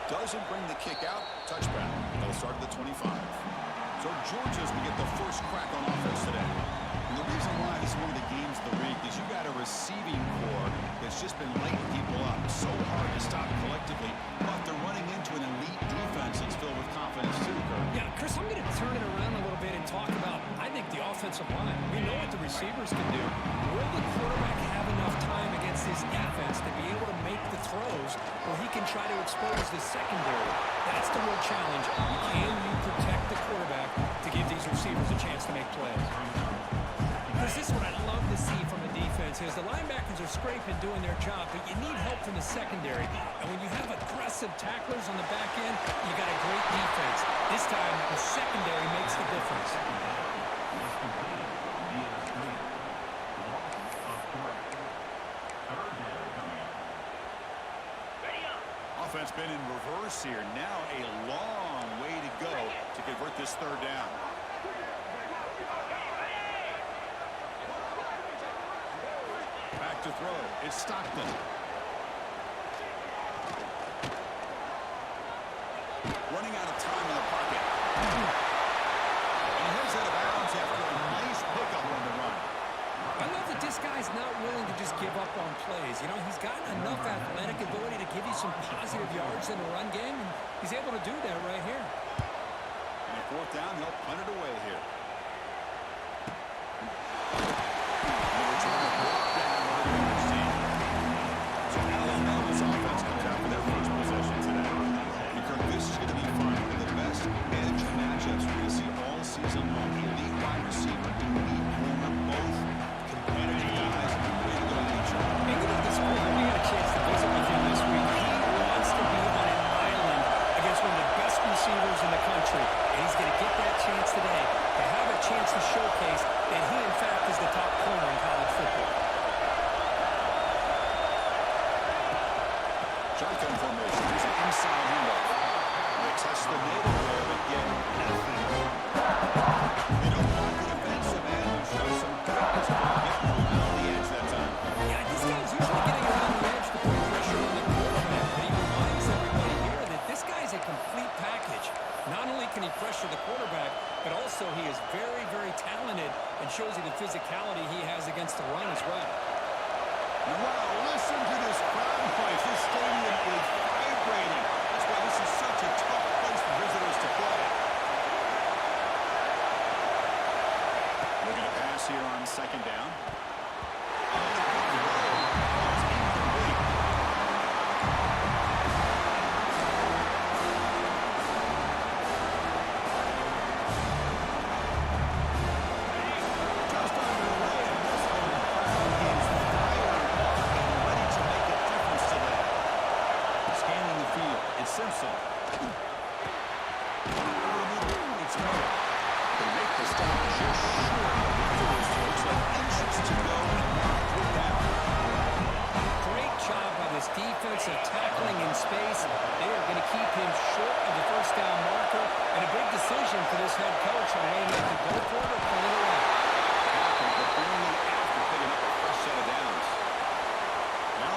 Doesn't bring the kick out. Touchback. They'll start at the 25. So Georgia's going to get the first crack on offense today. And the reason why this is one of the games of the week is you got a receiving core that's just been lighting people up. So hard to stop collectively, but they're running into an elite defense that's filled with confidence too, Kurt. Yeah, Chris, I'm going to turn it around a little bit and talk about, I think, the offensive line. We know what the receivers can do. Will the quarterback have enough time against this defense to be able to make the throws where he can try to expose the secondary? That's the real challenge. Can you protect the quarterback to give these receivers a chance to make plays? Because this is what I love to see from a defense is the linebackers are scraping, doing their job, but you need help from the secondary. And when you have aggressive tacklers on the back end, you got a great defense. This time, the secondary makes the difference. Offense been in reverse here. Now a long way to go to convert this third down. Back to throw. It's Stockton. Running out of time in the pocket. And he heads out of bounds after a nice pickup on the run. I love that this guy's not willing to just give up on plays. You know, he's got enough athletic ability to give you some positive yards in the run game, and he's able to do that right here. And fourth down, they'll punt it away here. So Alabama's offense comes out for their first possession today. And Kirk, this is going to be fun. One of the best edge matchups we're going to see all season long. Elite wide receiver, elite corner, both competitive guys. Way to go to each other. And you know, this quarter, we had a chance to visit with him this week. He wants to be on an island against one of the best receivers in the country. And he's going to get that chance today to have a chance to showcase that he, in fact, is the top corner in college football. Shotgun formation. Here's an inside handoff. They test the middle there, but get nothing. They don't want the defensive end to show some guys getting around the edge that time. Yeah, this guy's usually getting around the edge to put pressure on the quarterback, but he reminds everybody here that this guy's a complete package. Not only can he pressure the quarterback, but also he is very, very talented and shows you the physicality he has against the run as well. Wow, listen to this crowd noise. This stadium is vibrating. That's why this is such a tough place for visitors to play. Looking to pass here on second down. Simpson. It's Miller. They make the stop just short. Looks like inches to go and not put down. Great job by this defensive tackling in space. They are going to keep him short of the first down marker. And a big decision for this head coach on whether they can go for it or pull it away. But only after picking up a fresh set of downs.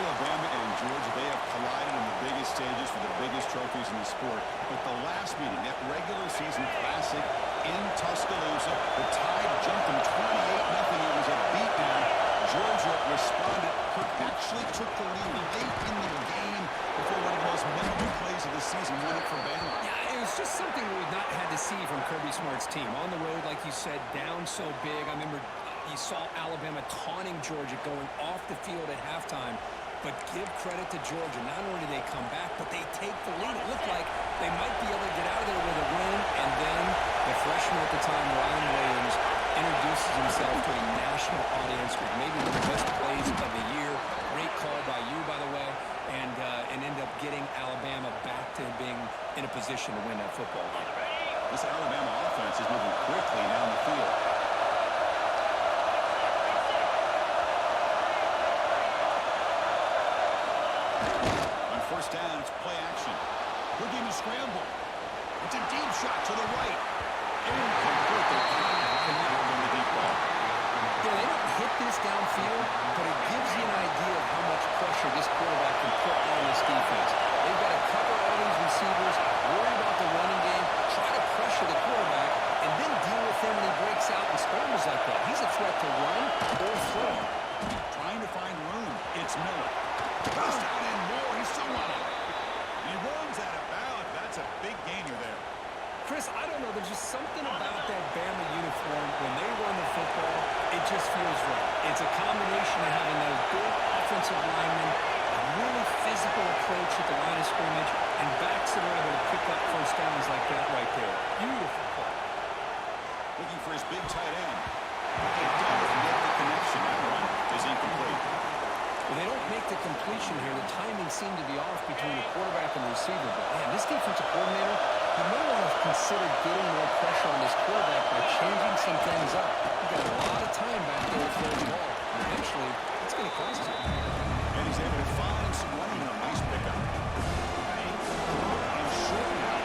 Alabama and Georgia, they have collided in the biggest stages for the biggest trophies in the sport. But the last meeting, that regular season classic in Tuscaloosa, the Tide jumped them 28-0. It was a beatdown. Georgia responded. Kirk actually took the lead late in the game before one of the most memorable plays of the season won it for Bama. Yeah, it was just something we've not had to see from Kirby Smart's team. On the road, like you said, down so big. I remember you saw Alabama taunting Georgia going off the field at halftime. But give credit to Georgia. Not only do they come back, but they take the lead. It looked like they might be able to get out of there with a win. And then the freshman at the time, Ryan Williams, introduces himself to a national audience with maybe one of the best plays of the year. Great call by you, by the way. And end up getting Alabama back to being in a position to win that football game. This Alabama offense is moving quickly down the field. First down, it's play action. Looking to scramble. It's a deep shot to the right. Incomplete. They cannot on the deep ball. Yeah, they don't hit this downfield, but it gives you an idea of how much pressure this quarterback can put on this defense. They've got to cover all these receivers, worry about the running game, try to pressure the quarterback, and then deal with him when he breaks out and scrambles like that. He's a threat to run or throw. Trying to find room. It's Miller. Pressed out and more. He's still running. He runs out of bounds. That's a big gainer there. Chris, I don't know. There's just something about that Bama uniform. When they run the football, it just feels right. It's a combination of having those big offensive linemen, a really physical approach at the line of scrimmage, and backs that are able to pick up first downs like that right there. Beautiful play. Looking for his big tight end. They don't make the connection. That run is incomplete. When they don't make the completion here, the timing seemed to be off between the quarterback and the receiver. But, man, this defensive coordinator, he may want to consider getting more pressure on this quarterback by changing some things up. He got a lot of time back there to throw the ball. And eventually, it's going to cost him. And he's able to find some running room. Nice pickup. And short now.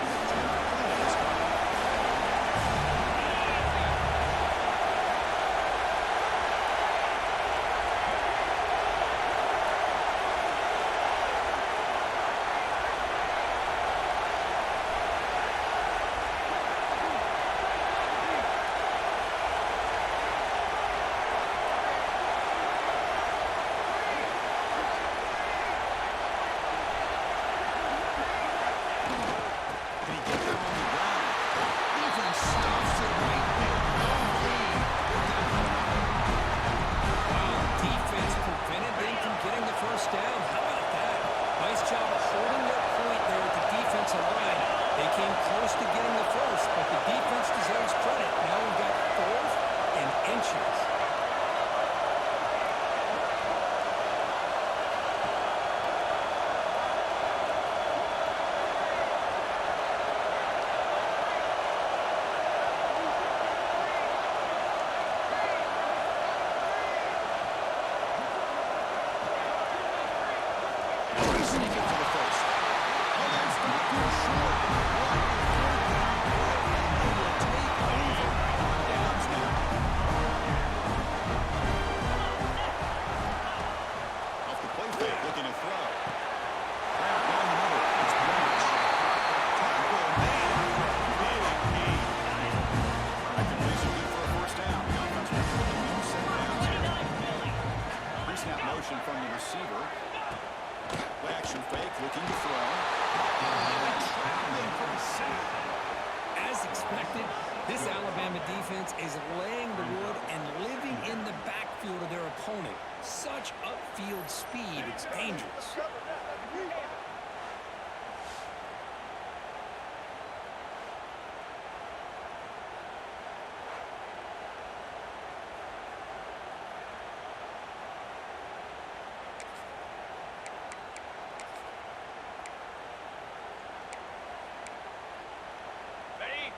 From the receiver. Play action fake, looking to throw. As expected, this Alabama defense is laying the wood and living in the backfield of their opponent. Such upfield speed, it's dangerous.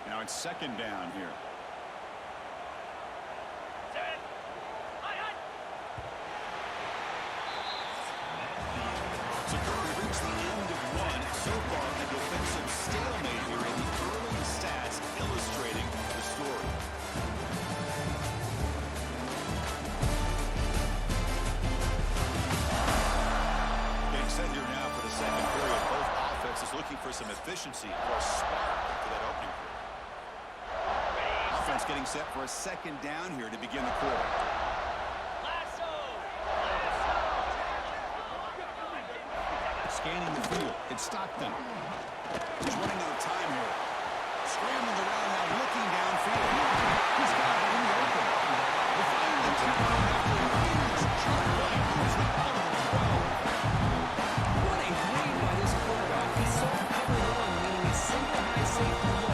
Now it's second down here. So we reach the end of one. So far, a defensive stalemate here in the early stats illustrating the story. Getting set here now for the second period. Both offenses looking for some efficiency or a spark after that opening period. Offense getting set for a second down here to begin the quarter. Scanning the field. It's Stockton. He's running out of time here. Scrambling around now, looking downfield. He's got it in the open. The final time after a huge shot play moves the ball to the 12. What a read by this quarterback. He's so covered on, meaning he's single high safety look.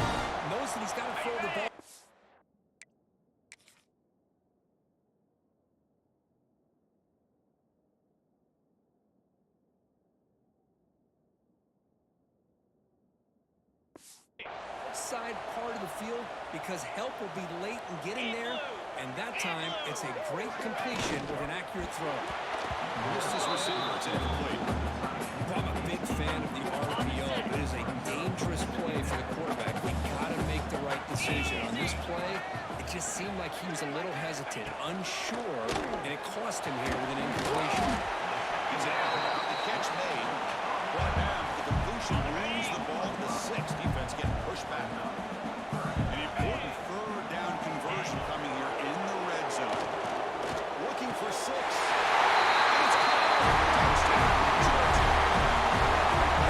Knows that he's got to throw the ball. Side part of the field because help will be late in getting there, and that time it's a great completion with an accurate throw. Missed his receiver. It's incomplete. I'm a big fan of the RPO. It is a decision. On this play, it just seemed like he was a little hesitant, unsure, and it cost him here with an incompletion. He's out. The catch made. Brought down. The completion brings the ball to the 6. Defense getting pushed back now. An important third down conversion coming here in the red zone. Looking for 6. And it's caught. Touchdown, Georgia.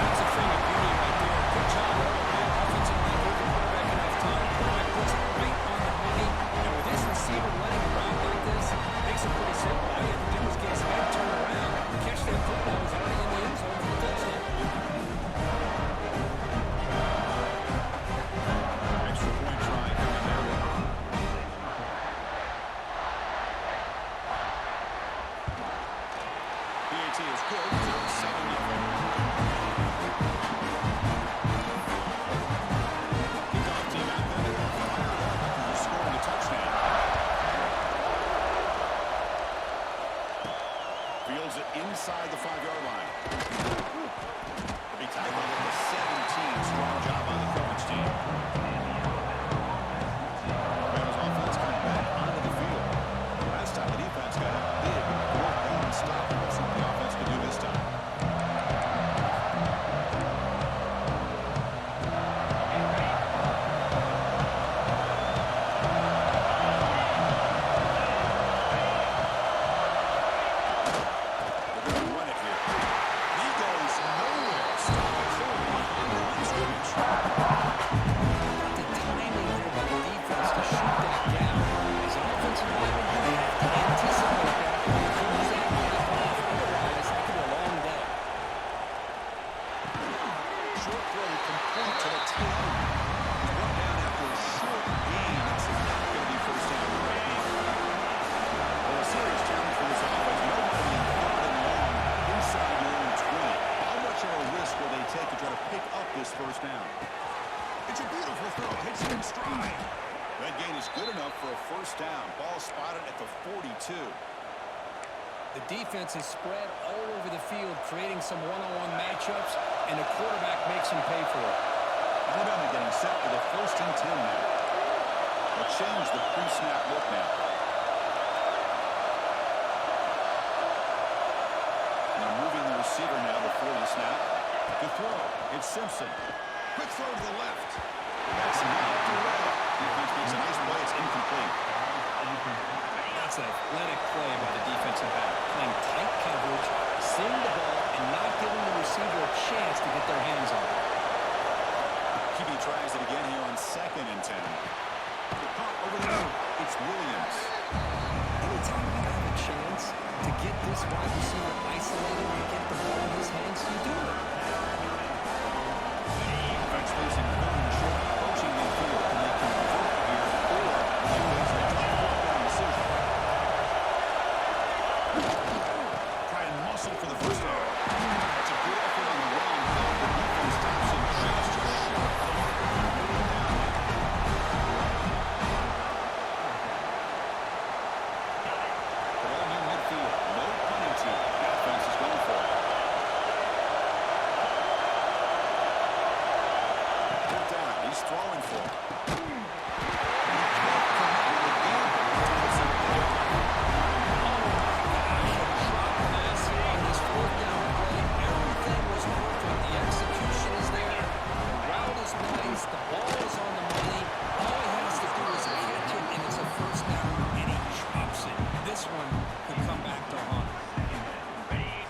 That's a thing of beauty right there. Good job early on. Offensive line gave the quarterback enough time. Quarterback puts it right on the money. And with this receiver letting him run like this, makes it pretty simple. All you have to do is get his head turned around, catch that football. He's already in the end zone for the touchdown. Extra point try coming their way. PAT is good. 7-0. Kickoff team out there. He's scoring a touchdown. Fields it inside the 5-yard line. He'll be tackled at the 17. Strong job on the coverage team. Rams offense coming back onto the field. Last time the defense got a big fourth down stop. Let's see what the offense can do this time. They're going to run it here. He goes nowhere. Stop it clearly in the line of scrimmage. The timing here by the defense to shoot that down. As an offensive lineman, you have to anticipate that and close that gap off. Otherwise, it could be a long day. Short throw complete to the tail end. He's brought down after a short gain. It's not going to be first down or anything. Well, a serious challenge for this offense. Nobody in third and long inside your own 20. How much of a risk will they take to try to pick up this first down? It's a beautiful throw. Hits him in stride. That gain is good enough for a first down. Ball spotted at the 42. The defense is spread all over the field, creating some one-on-one matchups, and the quarterback makes them pay for it. Alabama getting set for the 1st and 10 now. They'll change the pre-snap look now. They're moving the receiver now before the snap. The throw. It's Simpson. Quick throw to the left. That's knocked away. Defense makes a nice play. It's incomplete. That's an athletic play by the defensive back, playing tight coverage, seeing the ball, and not giving the receiver a chance to get their hands on it. QB tries it again here on 2nd and 10. The pop over the middle. It's Williams. Anytime you have a chance to get this wide receiver isolated and get the ball in his hands, you do it. Defense facing 3rd and short, approaching midfield. Can they convert here, or they face a tough fourth down decision? Try and muscle for the first down. It's a good effort on the run. The defense stops him just short. Ball near midfield. No penalty. Defense is going for it. Put down. He's throwing for it.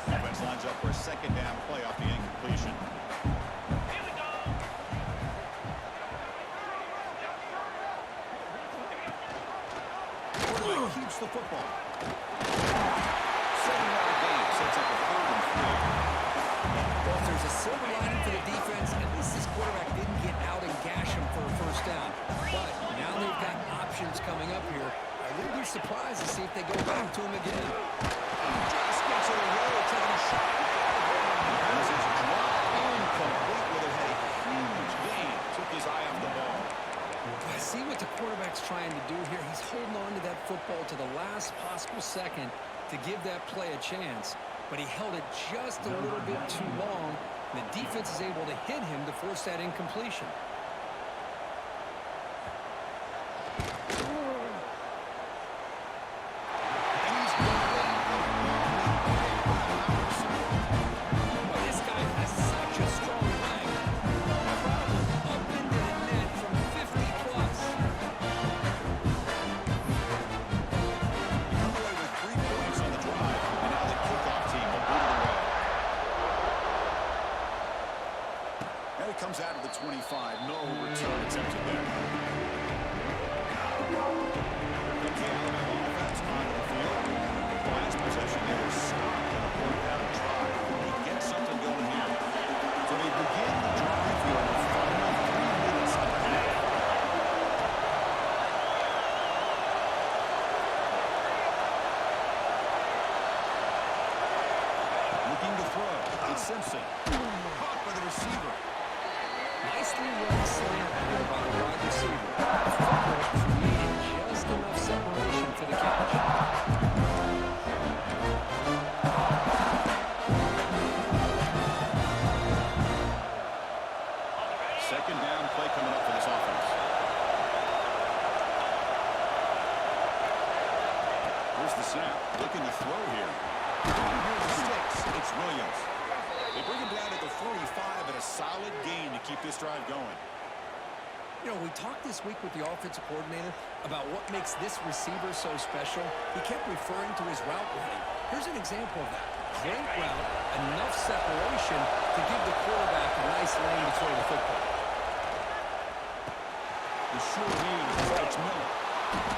Offense lines up for a 2nd down play off the incompletion. Quarterback keeps the football. 7-yard gain sets up a 3rd and 3. Well, if there's a silver lining for the defense, at least this quarterback didn't get out and gash him for a first down. But now they've got options coming up here. I wouldn't be surprised to see if they go back to him again. Just gets in the roll, taking a shot. As it's dropped incomplete with it, had a huge gain. Took his eye off the ball. I see what the quarterback's trying to do here. He's holding on to that football to the last possible second to give that play a chance. But he held it just a little bit too long. And the defense is able to hit him to force that incompletion. side. No return attempted there. Okay, Alabama offense on the field. Last possession, they were stopped on a fourth-down try. They get something going here. So they begin the drive here in the final 3 minutes of the half. Looking to throw. It's Simpson. Caught by the receiver. Nicely run slant there by the wide receiver. The football created just enough separation for the catch. Second down play coming up for this offense. Here's the snap. Looking to throw here. And here's the sticks. It's Williams. They bring him down at the 45 and a solid gain to keep this drive going. You know, we talked this week with the offensive coordinator about what makes this receiver so special. He kept referring to his route running. Here's an example of that. Great route, enough separation to give the quarterback a nice lane to throw the football. The sure lead is Miller.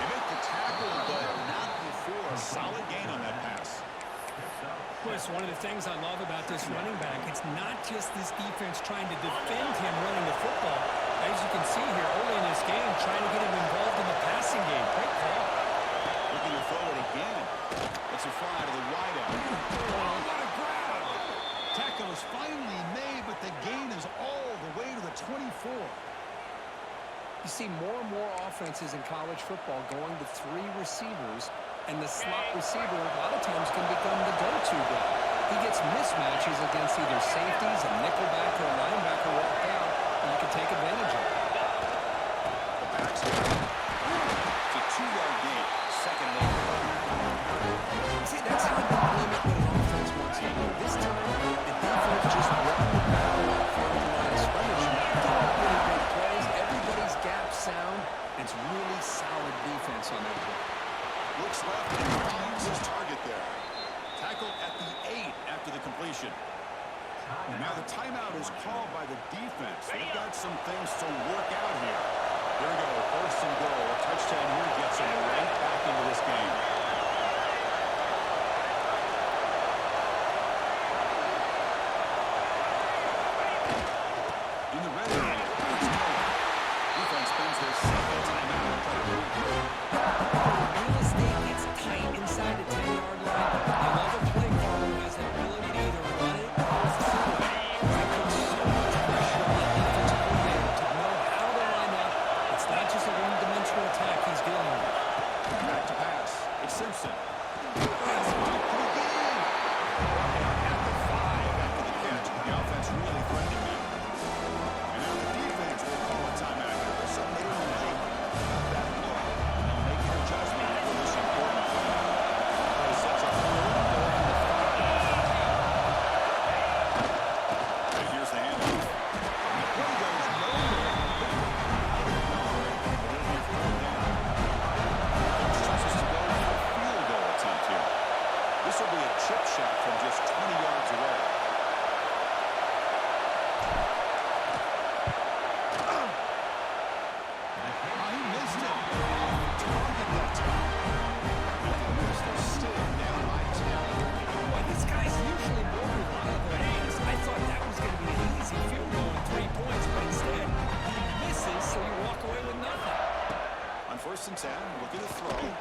They make the tackle, but not before a solid gain on that pass. Chris, one of the things I love about this running back, it's not just this defense trying to defend him running the football. As you can see here early in this game, trying to get him involved in the passing game. Great call. Looking to throw it again. It's a fly to the wideout. Oh, what a grab! Tackle is finally made, but the gain is all the way to the 24. You see more and more offenses in college football going to 3 receivers, and the slot receiver a lot of times can become the go-to guy. He gets mismatches against either safeties, a nickelback, or a linebacker walk out, and you can take advantage of it. The back's there. It's a 2-yard gain. Second and 8. See, that's how you limit what an offense wants to do. This time, the defense just ran the ball out front of the line of scrimmage. Not giving up really big plays. Everybody's gap sound. It's really solid defense on that play. Looks left and finds his target there. Tackled at the 8 after the completion. And now the timeout is called by the defense. They've got some things to work out here. Here we go, first and goal. A touchdown here gets them right back into this game. In the red area, it's Miller. Defense spends their second timeout. Real estate gets tight inside the 10-yard line. I love a play caller who has the ability to either run it or throw it. That puts so much pressure on the defensive coordinator to know how to line up. It's not just a one-dimensional attack he's dealing with. Back to pass. It's Simpson. Pass blocked for the gain. At the 5 after the catch. The offense really threatening now. And now the defense will call a timeout here. There's something they don't like about that look. And they'll make an adjustment for this important play. Play sets up third and goal from the 5. And here's the handoff. And the play goes nowhere. But it'll be third down. Coach chooses to go for a field goal attempt here. This will be a chip shot from just 20 yards away. He missed it. Target that time. Nothing. They're still down by 10. Boy, this guy's usually more reliable hands. I thought that was going to be an easy field goal and 3 points, but instead, he misses, so you walk away with nothing. On first and 10, looking to throw. Down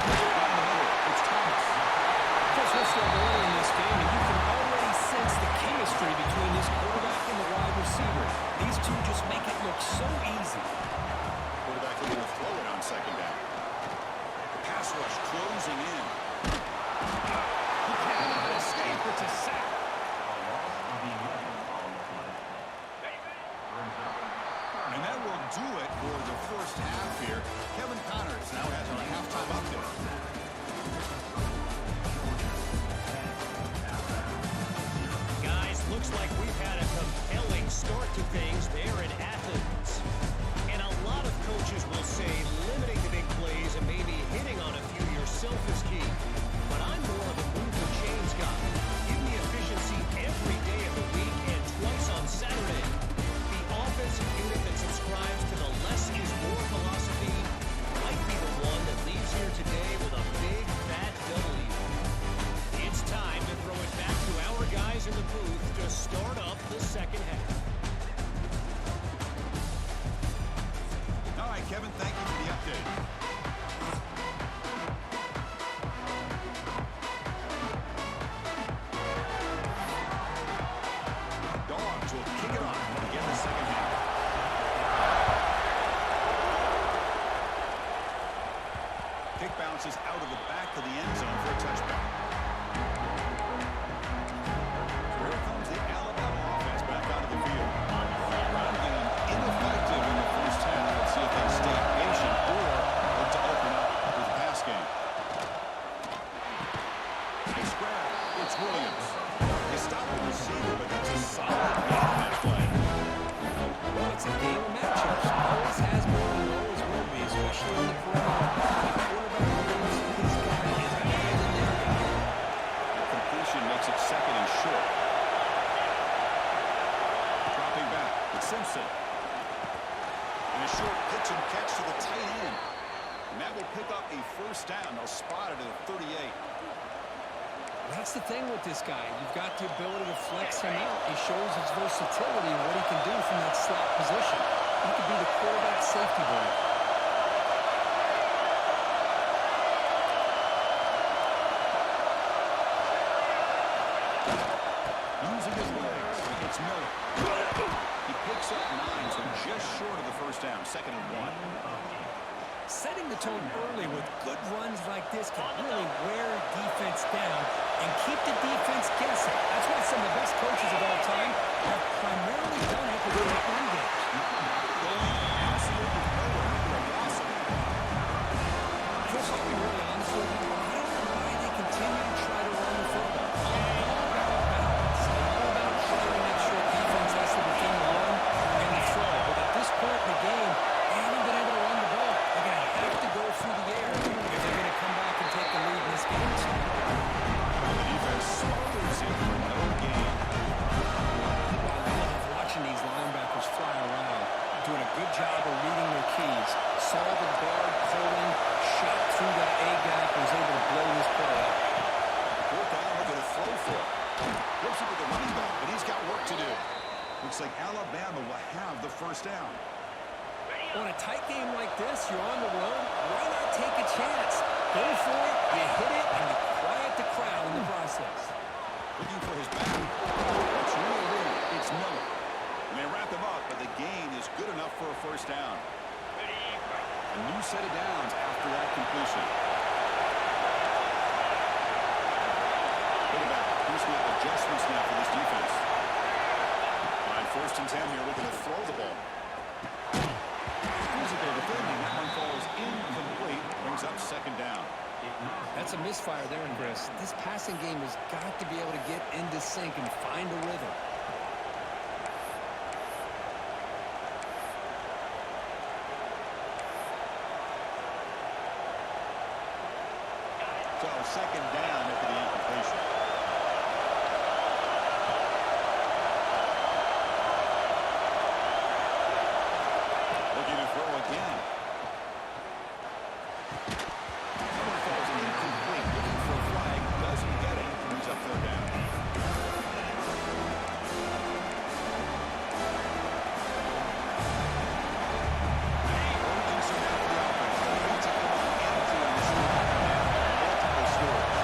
the middle, it's Thomas. Chris, we're still early in this game, and you can already sense the chemistry between this quarterback and the wide receiver. These two just make it look so easy. Quarterback looking to throw it on second down. The pass rush closing in. He cannot escape. It's a sack. And that will do it for the first half here. Kevin Connors now has our halftime update. Guys, looks like we've had a compelling start to things there in Athens. And a lot of coaches will say limiting the big plays and maybe hitting on a few yourself is key. But I'm more of a move the chains guy. Give me efficiency every day of the week and twice on Saturday. The offense especially in the perimeter. The quarterback believes his guy is better than their guy. The completion makes it second and short. Dropping back, it's Simpson. And a short pitch and catch to the tight end. And that will pick up a first down. They'll spot it at the 38. That's the thing with this guy. You've got the ability to flex him out. He shows his versatility and what he can do from that slot position. He could be the quarterback safety ball. Using his legs, it's Miller. He picks up 9, so just short of the first down, second and 1. Setting the tone early with good runs like this can really wear defense down and keep the defense guessing. That's why some of the best coaches of all time have primarily done it with their run games. Absolutely nowhere near a loss. Chris, I'll be really honest with you. I don't know why they continue to try to run the football. I'm all about balance. I'm all about trying to make sure defense has to defend the run and the throw. But at this point in the game, they haven't been able to run the ball. They're going to have to go through the air if they're going to come back and take the lead in this game. Defense smothers him for no gain. I love watching these linebackers fly around, doing a good job of reading their keys. Saw the guard pulling, shot through that A-gap, was able to blow this play up. Fourth down, we're going to throw for it. Flips it to the running back, but he's got work to do. Looks like Alabama will have the first down. On a tight game like this, you're on the road, why not take a chance? Go for it, you hit it, and you quiet the crowd in the process. Looking for his back. It's really, it's Miller. And they wrap him up, but the gain is good enough for a first down. A new set of downs after that completion. Quarterback, here's the adjustments now for this defense. On first and 10 here, looking to throw the ball. Physical defending, that one falls incomplete, brings up second down. That's a misfire there, Chris. This passing game has got to be able to get into sync and find a rhythm. So second down after the incompletion. Looking to throw again. Number falls incomplete. Looking for a flag. Doesn't get it. Brings up third down. Urgency now for the offense. They need to come on into and multiple scores.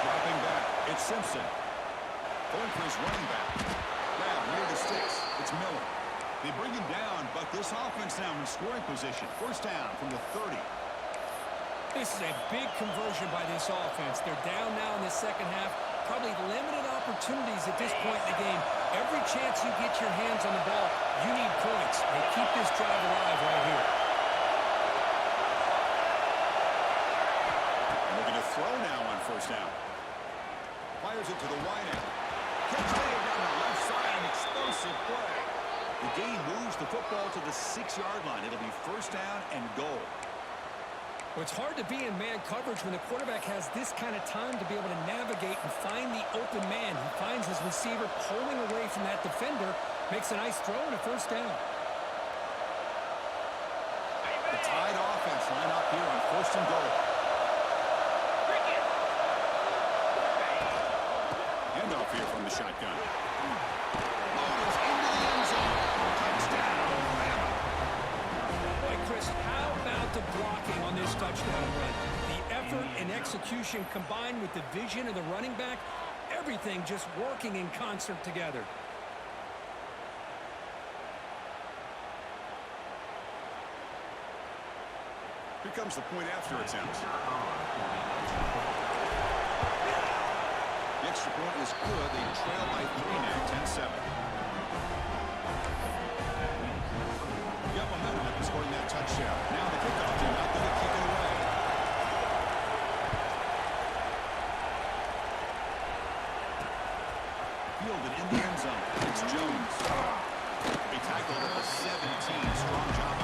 Dropping back. It's Simpson. Going for his running back. Grab near the sticks. It's Miller. They bring him down, but this offense now in scoring position. First down from the 30. This is a big conversion by this offense. They're down now in the second half. Probably limited opportunities at this point in the game. Every chance you get your hands on the ball, you need points. They keep this drive alive right here. Looking to throw now on first down. Fires it to the wide end. Catch made down the left side. An explosive play. The gain moves the football to the 6-yard line. It'll be first down and goal. Well, it's hard to be in man coverage when the quarterback has this kind of time to be able to navigate and find the open man. He finds his receiver pulling away from that defender, makes a nice throw and a first down. The Tide offense line up here on first and goal. Handoff here from the shotgun. Motors into the end zone. Touchdown, Alabama. Hey, Chris, how about the blocking on this touchdown run? The effort and execution combined with the vision of the running back, everything just working in concert together. Here comes the point after attempt. The extra point is good. They trail by 3 now, 10-7. Got momentum after scoring that touchdown. Now the kickoff team out there to kick it away. Fielded in the end zone. It's Jones. He tackled at the 17. Strong job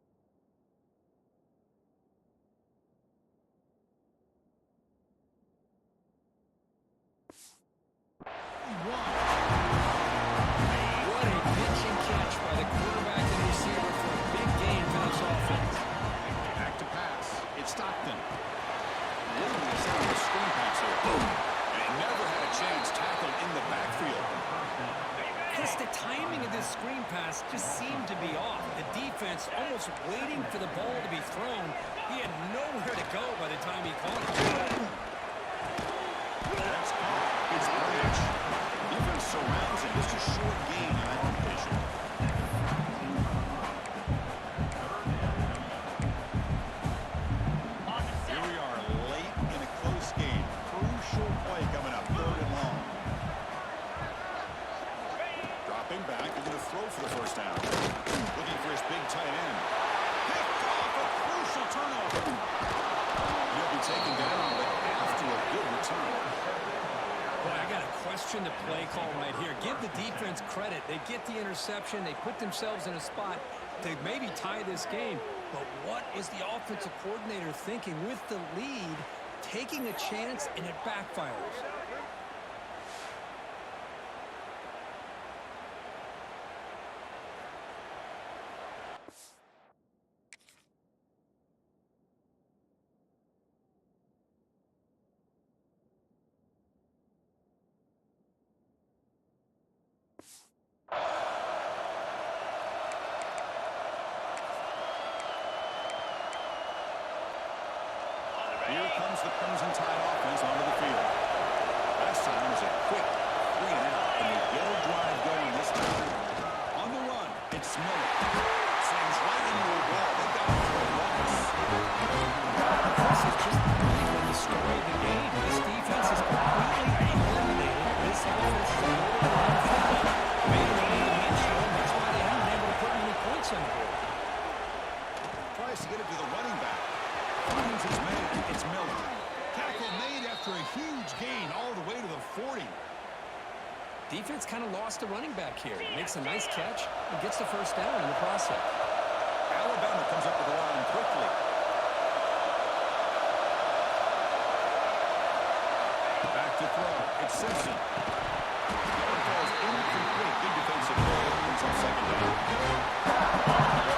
pass just seemed to be off. The defense almost waiting for the ball to be thrown. He had nowhere to go by the time he caught it. That's caught. It's Branch. Defense surrounds him. Just a short gain on that completion. Here we are late in a close game. Crucial play coming up. 3rd and long. Dropping back. They're going to throw for the first down. Looking for his big tight end. Picked off a crucial turnover. He'll be taken down, but after a good return. Boy, I got to question the play call right here. Give the defense credit. They get the interception. They put themselves in a spot to maybe tie this game. But what is the offensive coordinator thinking with the lead, taking a chance, and it backfires? Here comes the Crimson Tide offense onto the field. Last time was a quick 3 and out, and they get a drive going this time. On the run, it's Miller. Slams right into a wall. They got it for a loss. This is just really been the story of the game. This defense is completely eliminated. This offense is a little around the football. Made it only dimensional. That's why they haven't been able to put many points on the board. Tries to get it to the running back. Finds his man. It's Miller. Tackle made after a huge gain all the way to the 40. Defense kind of lost the running back here. Makes a nice catch and gets the first down in the process. Alabama comes up with the line quickly. Back to throw. It's Simpson. That one falls incomplete. Big defensive play. Brings up 2nd down.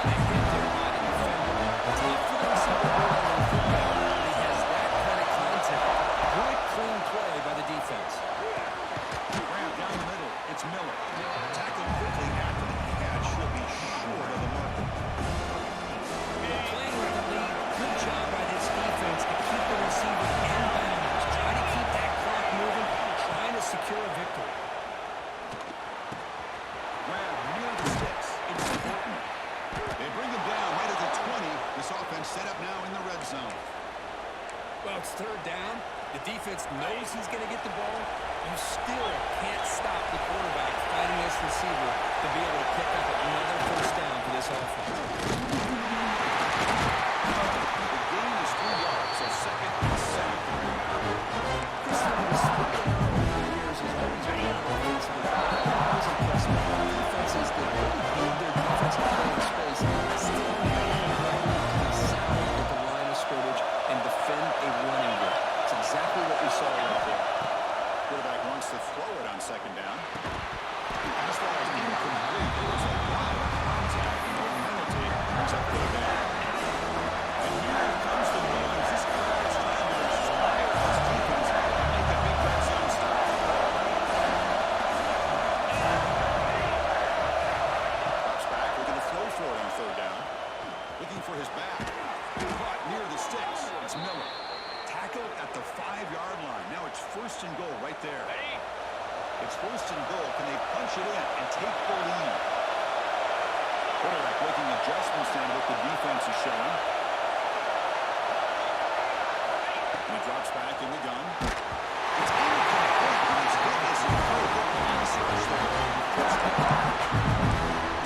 They hit their body defender. Tough for the receiver to hold on the football. He has that kind of contact. Good, clean play by the defense. Graham down the middle. It's Miller. Tackled quickly after the catch. He'll be short of the marker. Playing with the lead. Good job by this defense to keep the receiver in bounds. Try to keep that clock moving. Trying to secure a victory. Graham near the sticks. It's important. They bring him down right at the 20. This offense set up now in the red zone. Well, it's 3rd down. The defense knows he's going to get the ball. You still can't stop the quarterback fighting this receiver to be able to pick up another first down for this offense. The gain is 3 yards, so 2nd and 7. This is what this years has always been offensively. That was impressive. Defenses that really build their defensive play in space still have the ability to be sound at the line of scrimmage and defend a running game. It's exactly what we saw right there. Quarterback wants to throw it on 2nd down. Pass ball is incomplete. There was a lot of contact. No penalty. It's up for the down. And here comes the noise. This crowd is trying to inspire this defense to make a big red zone stop. Drops back. Looking to throw for it on 3rd down. Looking for his back. Caught near the sticks. It's Miller. Tackled at the 5-yard line. Now it's 1st and goal right there. It's 1st and goal. Can they punch it in and take the lead? Quarterback making adjustments down to what the defense is showing. And he drops back in the gun. It's incomplete. And it's hit as a critical pass rush there. First down.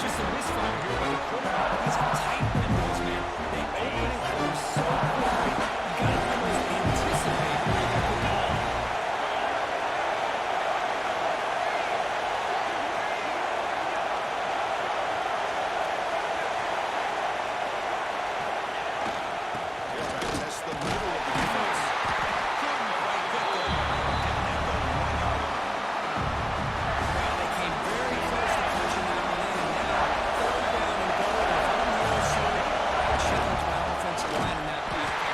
Just a misfire here by the quarterback. These are tight windows, man. They open and close so quickly. You got to almost anticipate where they're going to put the ball. Test the middle of the defense. Couldn't quite get there. At the 1-yard line. Well, they came very close to pushing that one in, and now 3rd down and goal. If I'm the OC, I challenge my offensive line in that beat.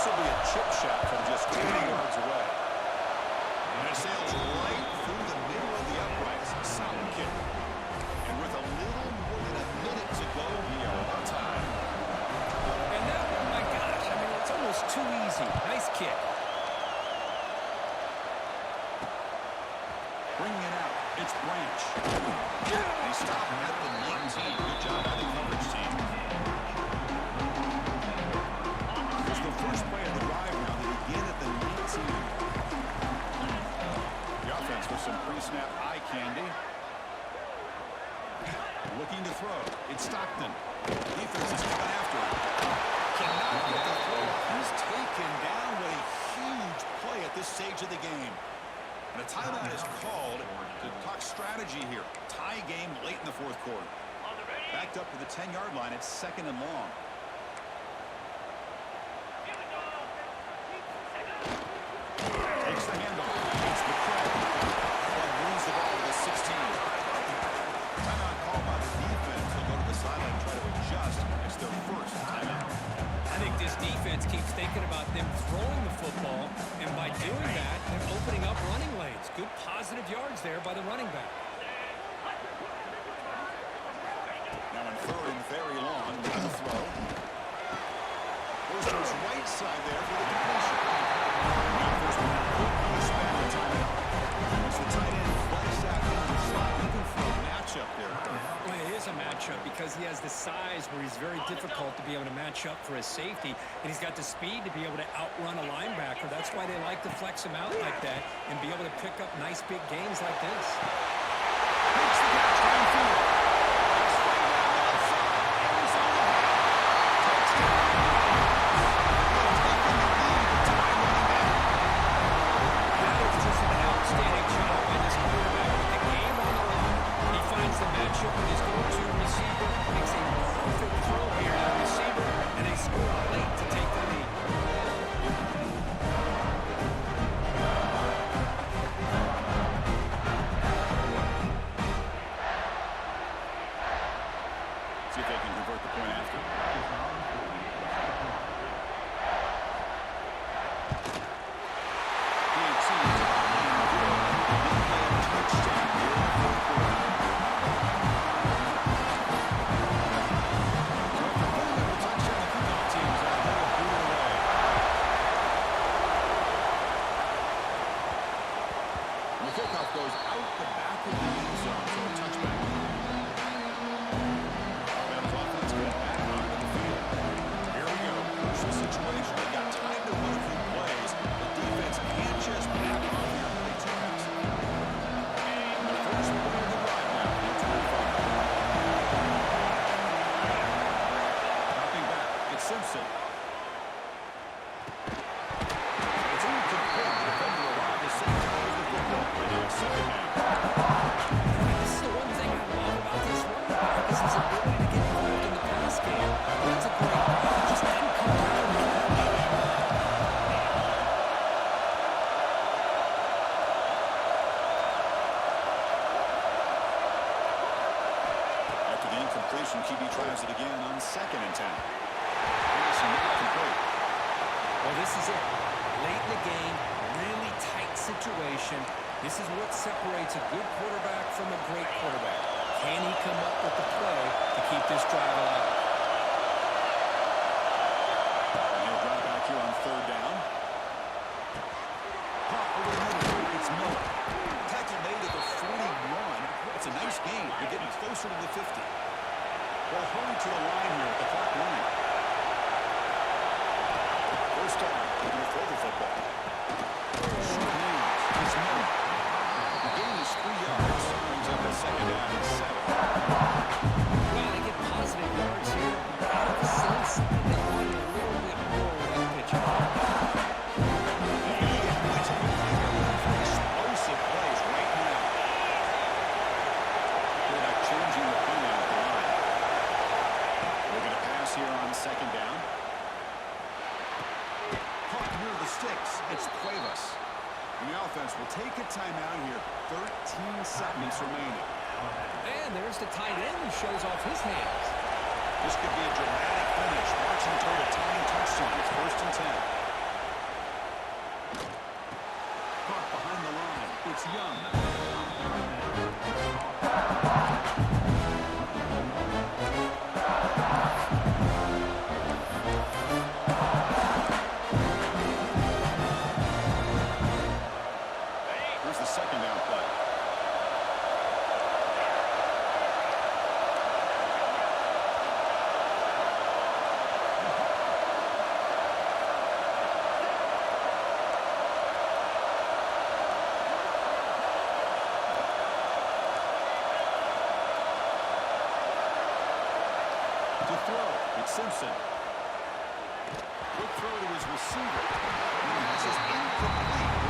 will be a chip shot from just 20 yards away. And it sails right through the middle of the uprights. Solid kick. And with a little more than a minute to go, we are on time. And that one, my gosh, I mean, it's almost too easy. Nice kick. Bringing it out. It's Branch. They stop at the 19. Good job by the coverage team. It's the first play of the drive now. They begin at the 19. The offense with some pre-snap eye candy. Looking to throw. It's Stockton. Defense is coming after him. Cannot get the throw. He's taken down with a huge play at this stage of the game. And a timeout is called to talk strategy here. Tie game late in the fourth quarter. Backed up to the 10-yard line. It's 2nd and long. Takes the handoff. It's McCray. And moves the ball to the 16. Timeout called by the defense. They'll go to the sideline and try to adjust. It's their first timeout. I think this defense keeps thinking about them throwing the football, and by doing that, they're opening up running lanes. Good positive yards there by the running back. Now in 3rd and very long, with the throw. Goes to his right side there for the completion. Now there's one quickly spent the timeout. As the tight end flies out on the slot, looking for a matchup there. Well, it is a matchup because he has the size where he's very difficult to be able to match up for his safety, and he's got the speed to be able to outrun a linebacker. That's why they like to flex him out like that and be able to pick up nice big gains like this. Makes the catch downfield. That is just an outstanding job by this quarterback with the game on the line. He finds the matchup with his go-to receiver, makes a perfect throw here to the receiver, and they score late to take the lead. See if they can convert the point after. The kickoff goes out the back of the end zone, so a touchback. Alabama's offense getting back onto the field. Here we go. Crucial situation. They got time to run a few plays. The defense can't just back off here and play too fast. The first play of the drive now. It's 25. Dropping back. It's Simpson. It's incomplete. The defender arrived to save the football. And now it's 2nd down. This is the one thing I love about this running back is his ability to get involved in the pass game. That's a great play. Just didn't come down and catch. After the incompletion, QB tries it again on 2nd and 10. Pass not complete. Well, this is it. Late in the game, really tight situation. This is what separates a good quarterback from a great quarterback. Can he come up with the play to keep this drive alive? And he'll drop back here on 3rd down. Pop over the middle. It's Miller. Tackle made at the 41. It's a nice gain. They're getting closer to the 50. Well, hurry to the line here at the clock line. First down. They're going to throw the football. Short range. It's Miller. The gain is 3 yards. Brings up a 2nd down and 7. Well, they get positive yards here. I have a sense that they want a little bit more with that pitcher. Explosive plays right now. Quarterback changing the plan at the line. We're going to pass here on 2nd down. Caught near the sticks. It's Cuevas. And the offense will take a timeout here. 13 seconds remaining. And there's the tight end who shows off his hands. This could be a dramatic finish. Marching toward a tying touchdown. It's 1st and 10. Simpson. Quick throw to his receiver. The pass is incomplete.